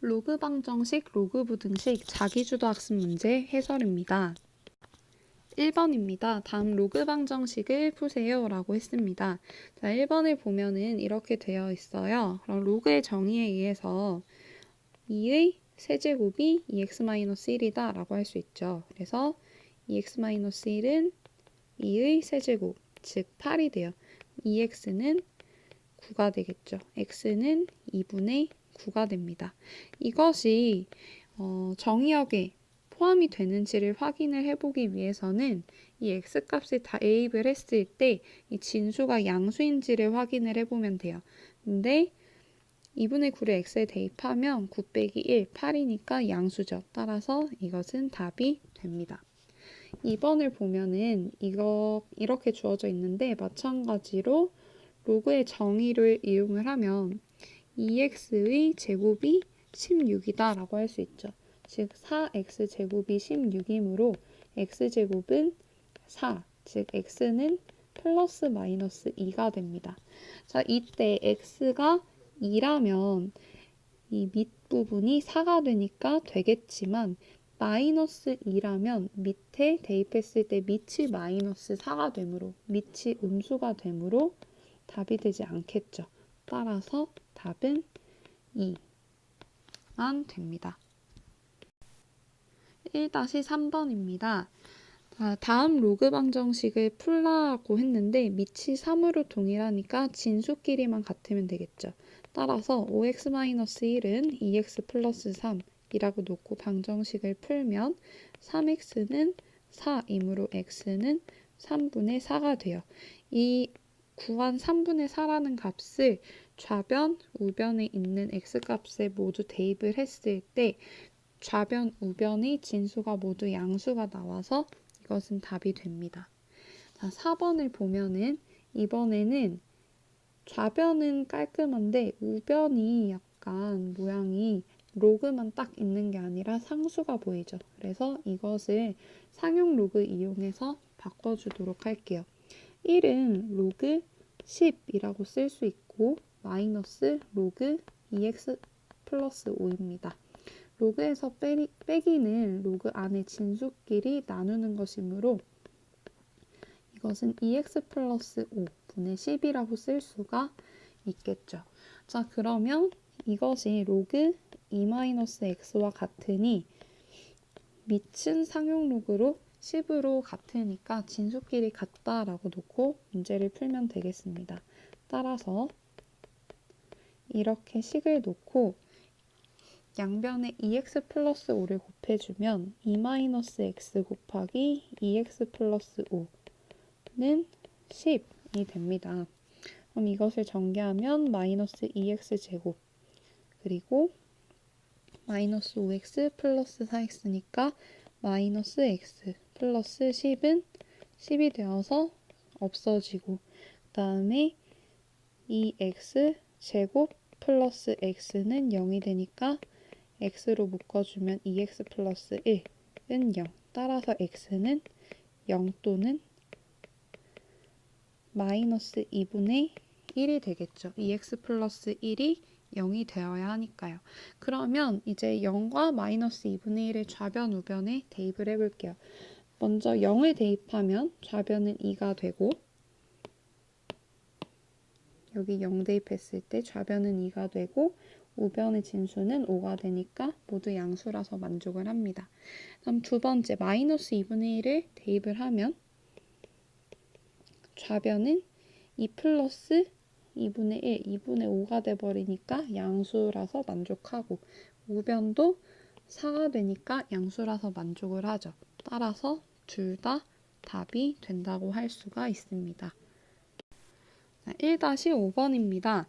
로그 방정식, 로그 부등식 자기주도 학습 문제 해설입니다. 1번입니다. 다음 로그 방정식을 푸세요 라고 했습니다. 자, 1번을 보면은 이렇게 되어 있어요. 그럼 로그의 정의에 의해서 2의 세제곱이 2x-1이다 라고 할 수 있죠. 그래서 2x-1은 2의 세제곱, 즉 8이 돼요. 2x는 9가 되겠죠. x는 2분의 9가 됩니다. 이것이 정의역에 포함이 되는지를 확인을 해보기 위해서는 이 x값을 다 대입을 했을 때 이 진수가 양수인지를 확인을 해보면 돼요. 근데 2분의 9를 x에 대입하면 9 빼기 1, 8이니까 양수죠. 따라서 이것은 답이 됩니다. 2번을 보면은 이렇게 주어져 있는데 마찬가지로 로그의 정의를 이용을 하면 2x의 제곱이 16이다 라고 할 수 있죠. 즉 4x제곱이 16이므로 x제곱은 4, 즉 x는 플러스 마이너스 2가 됩니다. 자, 이때 x가 2라면 이 밑부분이 4가 되니까 되겠지만 마이너스 2라면 밑에 대입했을 때 밑이 마이너스 4가 되므로 밑이 음수가 되므로 답이 되지 않겠죠. 따라서 답은 2만 됩니다. 1-3번입니다. 다음 로그 방정식을 풀라고 했는데 밑이 3으로 동일하니까 진수끼리만 같으면 되겠죠. 따라서 5x-1은 2x 플러스 3이라고 놓고 방정식을 풀면 3x는 4이므로 x는 3분의 4가 돼요. 이 구한 3분의 4라는 값을 좌변, 우변에 있는 x값에 모두 대입을 했을 때 좌변, 우변의 진수가 모두 양수가 나와서 이것은 답이 됩니다. 자, 4번을 보면은 이번에는 좌변은 깔끔한데 우변이 약간 모양이 로그만 딱 있는 게 아니라 상수가 보이죠. 그래서 이것을 상용 로그 이용해서 바꿔주도록 할게요. 1은 로그 10이라고 쓸 수 있고 마이너스 로그 2x 플러스 5입니다. 로그에서 빼기는 로그 안에 진수끼리 나누는 것이므로 이것은 2x 플러스 5분의 10이라고 쓸 수가 있겠죠. 자, 그러면 이것이 로그 2-x와 같으니 밑은 상용 로그로 10으로 같으니까 진수끼리 같다라고 놓고 문제를 풀면 되겠습니다. 따라서 이렇게 식을 놓고 양변에 2x 플러스 5를 곱해주면 2-x 곱하기 2x 플러스 5는 10이 됩니다. 그럼 이것을 전개하면 마이너스 2x 제곱 그리고 마이너스 5x 플러스 4x니까 마이너스 x 플러스 10은 10이 되어서 없어지고 그 다음에 2x 제곱 플러스 x는 0이 되니까 x로 묶어주면 2x 플러스 1은 0. 따라서 x는 0 또는 마이너스 2분의 1이 되겠죠. 2x 플러스 1이 0이 되어야 하니까요. 그러면 이제 0과 마이너스 2분의 1을 좌변, 우변에 대입을 해볼게요. 먼저 0을 대입하면 좌변은 2가 되고 여기 0 대입했을 때 좌변은 2가 되고 우변의 진수는 5가 되니까 모두 양수라서 만족을 합니다. 다음 두 번째 마이너스 2분의 1을 대입을 하면 좌변은 2 플러스 2분의 1, 2분의 5가 돼버리니까 양수라서 만족하고 우변도 4가 되니까 양수라서 만족을 하죠. 따라서 둘 다 답이 된다고 할 수가 있습니다. 1-5번입니다.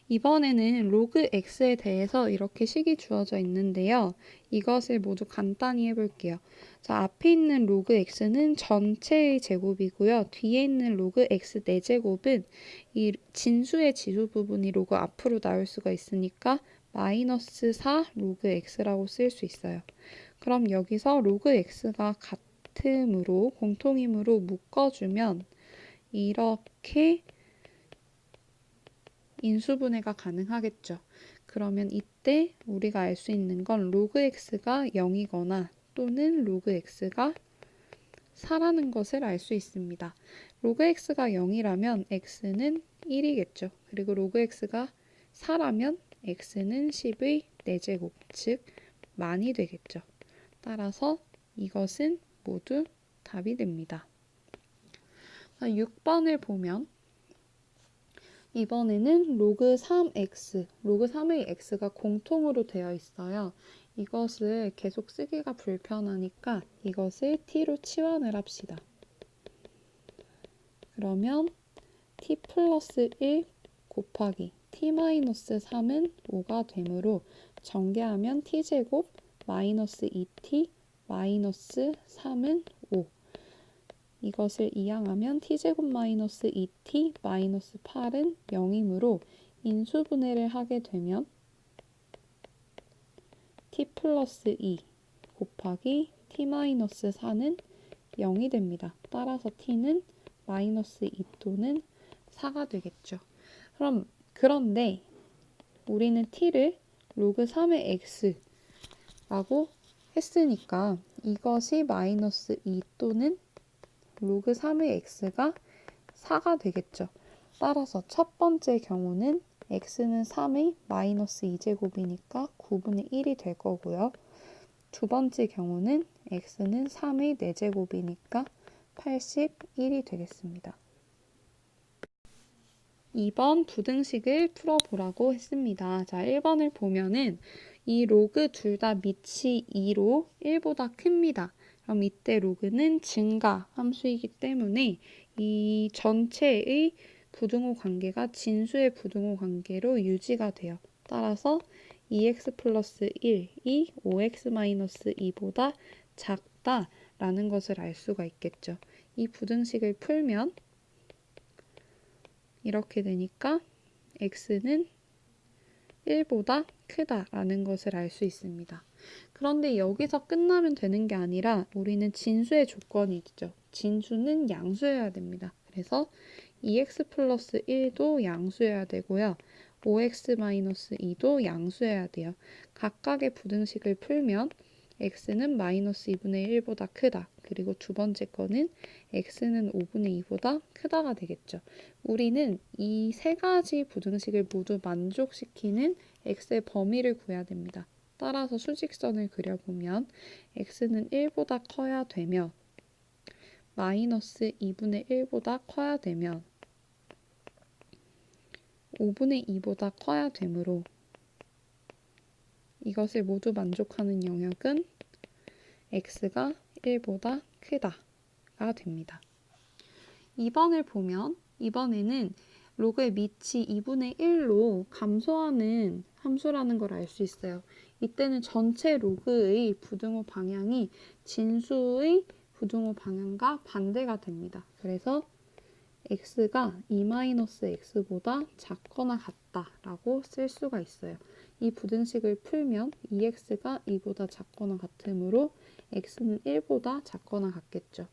이번에는 로그 x에 대해서 이렇게 식이 주어져 있는데요. 이것을 모두 간단히 해볼게요. 자, 앞에 있는 로그 x는 전체의 제곱이고요. 뒤에 있는 로그 x 4제곱은 이 진수의 지수 부분이 로그 앞으로 나올 수가 있으니까 마이너스 4 로그 x라고 쓸 수 있어요. 그럼 여기서 로그 x가 같음으로 공통이므로 묶어주면 이렇게 인수분해가 가능하겠죠. 그러면 이때 우리가 알 수 있는 건 로그 x가 0이거나 또는 로그 x가 4라는 것을 알 수 있습니다. 로그 x가 0이라면 x는 1이겠죠. 그리고 로그 x가 4라면 x는 10의 4제곱, 즉 만이 되겠죠. 따라서 이것은 모두 답이 됩니다. 6번을 보면 이번에는 로그 3x, 로그 3의 x가 공통으로 되어 있어요. 이것을 계속 쓰기가 불편하니까 이것을 t로 치환을 합시다. 그러면 t 플러스 1 곱하기 t 마이너스 3은 5가 되므로 전개하면 t제곱 마이너스 2t 마이너스 3은 5. 이것을 이항하면 t제곱 마이너스 2t 마이너스 8은 0이므로 인수분해를 하게 되면 t 플러스 2 곱하기 t 마이너스 4는 0이 됩니다. 따라서 t는 마이너스 2 또는 4가 되겠죠. 그런데 우리는 t를 로그 3의 x라고 했으니까 이것이 마이너스 2 또는 로그 3의 x가 4가 되겠죠. 따라서 첫 번째 경우는 x는 3의 마이너스 2제곱이니까 9분의 1이 될 거고요. 두 번째 경우는 x는 3의 4제곱이니까 81이 되겠습니다. 2번 부등식을 풀어보라고 했습니다. 자, 1번을 보면은 이 로그 둘 다 밑이 2로 1보다 큽니다. 그럼 이때 로그는 증가 함수이기 때문에 이 전체의 부등호 관계가 진수의 부등호 관계로 유지가 돼요. 따라서 2x 플러스 1이 5x 마이너스 2보다 작다라는 것을 알 수가 있겠죠. 이 부등식을 풀면 이렇게 되니까 x는 1보다 크다라는 것을 알 수 있습니다. 그런데 여기서 끝나면 되는 게 아니라 우리는 진수의 조건이 있죠. 진수는 양수여야 됩니다. 그래서 2x 플러스 1도 양수여야 되고요. 5x 마이너스 2도 양수여야 돼요. 각각의 부등식을 풀면 x는 마이너스 2분의 1보다 크다. 그리고 두 번째 거는 x는 5분의 2보다 크다가 되겠죠. 우리는 이 세 가지 부등식을 모두 만족시키는 x의 범위를 구해야 됩니다. 따라서 수직선을 그려보면 x는 1보다 커야 되며 마이너스 2분의 1보다 커야 되며 5분의 2보다 커야 되므로 이것을 모두 만족하는 영역은 x가 1보다 크다가 됩니다. 2번을 보면 이번에는 로그의 밑이 2분의 1로 감소하는 함수라는 걸 알 수 있어요. 이때는 전체 로그의 부등호 방향이 진수의 부등호 방향과 반대가 됩니다. 그래서 x가 2-x보다 작거나 같다라고 쓸 수가 있어요. 이 부등식을 풀면 2x가 2보다 작거나 같으므로 x는 1보다 작거나 같겠죠.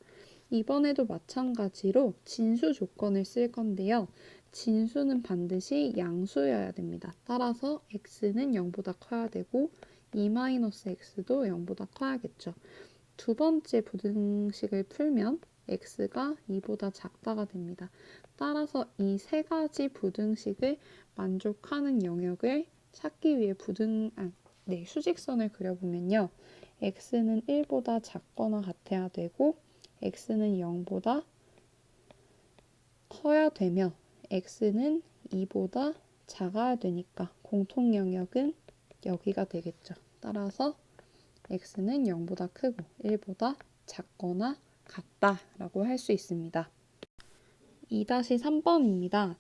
이번에도 마찬가지로 진수 조건을 쓸 건데요. 진수는 반드시 양수여야 됩니다. 따라서 x는 0보다 커야 되고 2-x도 0보다 커야겠죠. 두 번째 부등식을 풀면 x가 2보다 작다가 됩니다. 따라서 이 세 가지 부등식을 만족하는 영역을 찾기 위해 수직선을 그려보면요. x는 1보다 작거나 같아야 되고 x는 0보다 커야 되며 x는 2보다 작아야 되니까 공통 영역은 여기가 되겠죠. 따라서 x는 0보다 크고 1보다 작거나 같다라고 할 수 있습니다. 2-3번입니다.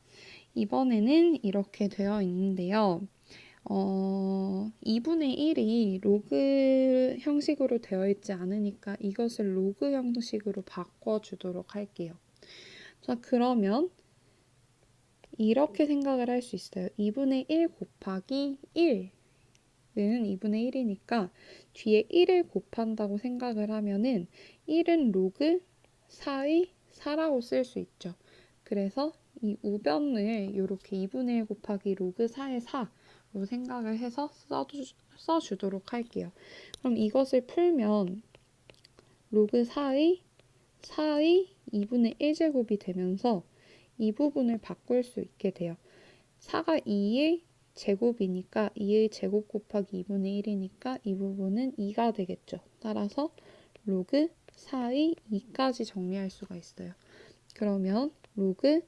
이번에는 이렇게 되어 있는데요. 2분의 1이 로그 형식으로 되어 있지 않으니까 이것을 로그 형식으로 바꿔주도록 할게요. 자, 그러면 이렇게 생각을 할 수 있어요. 2분의 1 곱하기 1은 2분의 1이니까 뒤에 1을 곱한다고 생각을 하면은 1은 로그 4의 4라고 쓸 수 있죠. 그래서 이 우변을 이렇게 2분의 1 곱하기 로그 4의 생각을 해서 써주도록 할게요. 그럼 이것을 풀면 로그 4의 2분의 1제곱이 되면서 이 부분을 바꿀 수 있게 돼요. 4가 2의 제곱이니까 2의 제곱 곱하기 2분의 1이니까 이 부분은 2가 되겠죠. 따라서 로그 4의 2까지 정리할 수가 있어요. 그러면 로그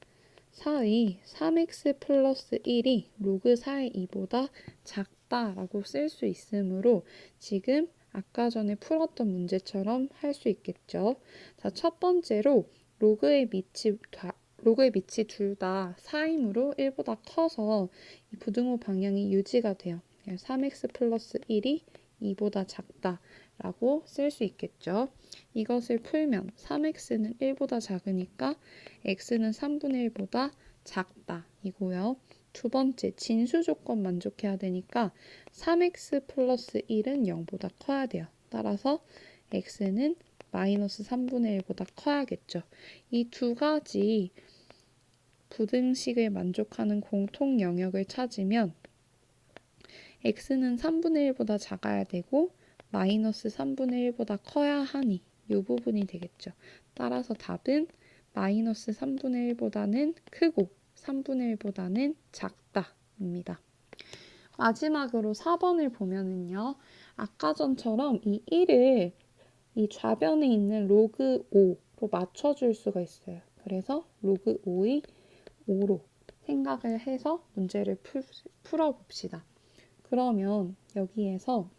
4의 3x 플러스 1이 로그 4의 2보다 작다라고 쓸 수 있으므로 지금 아까 전에 풀었던 문제처럼 할 수 있겠죠. 자, 첫 번째로 로그의 밑이 둘 다 4이므로 1보다 커서 이 부등호 방향이 유지가 돼요. 3x 플러스 1이 2보다 작다라고 쓸 수 있겠죠. 이것을 풀면 3x는 1보다 작으니까 x는 3분의 1보다 작다 이고요. 두 번째, 진수 조건 만족해야 되니까 3x 플러스 1은 0보다 커야 돼요. 따라서 x는 마이너스 3분의 1보다 커야겠죠. 이 두 가지 부등식을 만족하는 공통 영역을 찾으면 x는 3분의 1보다 작아야 되고 마이너스 3분의 1보다 커야 하니 이 부분이 되겠죠. 따라서 답은 마이너스 3분의 1보다는 크고 3분의 1보다는 작다입니다. 마지막으로 4번을 보면은요. 아까 전처럼 이 1을 이 좌변에 있는 로그 5로 맞춰줄 수가 있어요. 그래서 로그 5의 5로 생각을 해서 문제를 풀어봅시다. 그러면 여기에서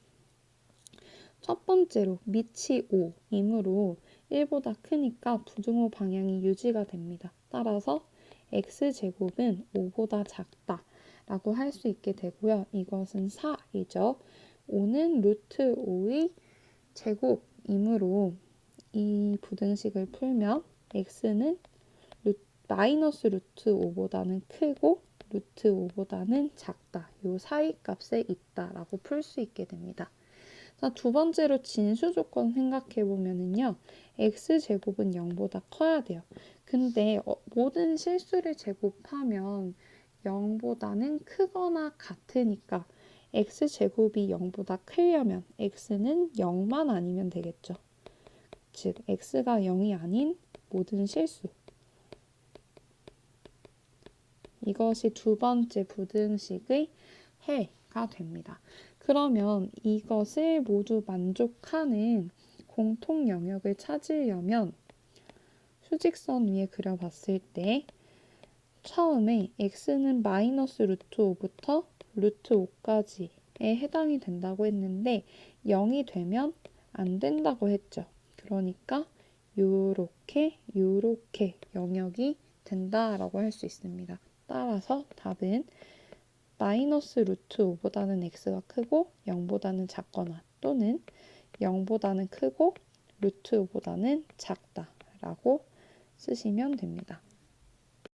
첫 번째로 밑이 5이므로 1보다 크니까 부등호 방향이 유지가 됩니다. 따라서 x제곱은 5보다 작다 라고 할 수 있게 되고요. 이것은 4이죠. 5는 루트 5의 제곱이므로 이 부등식을 풀면 x는 마이너스 루트 5보다는 크고 루트 5보다는 작다. 요 사이 값에 있다라고 풀 수 있게 됩니다. 자, 두 번째로 진수 조건 생각해 보면은요. x제곱은 0보다 커야 돼요. 근데 모든 실수를 제곱하면 0보다는 크거나 같으니까 x제곱이 0보다 크려면 x는 0만 아니면 되겠죠. 즉 x가 0이 아닌 모든 실수. 이것이 두 번째 부등식의 해가 됩니다. 그러면 이것을 모두 만족하는 공통 영역을 찾으려면 수직선 위에 그려봤을 때 처음에 x는 마이너스 루트 5부터 루트 5까지에 해당이 된다고 했는데 0이 되면 안 된다고 했죠. 그러니까 요렇게 영역이 된다라고 할 수 있습니다. 따라서 답은 마이너스 루트 5보다는 x가 크고 0보다는 작거나 또는 0보다는 크고 루트 5보다는 작다라고 쓰시면 됩니다.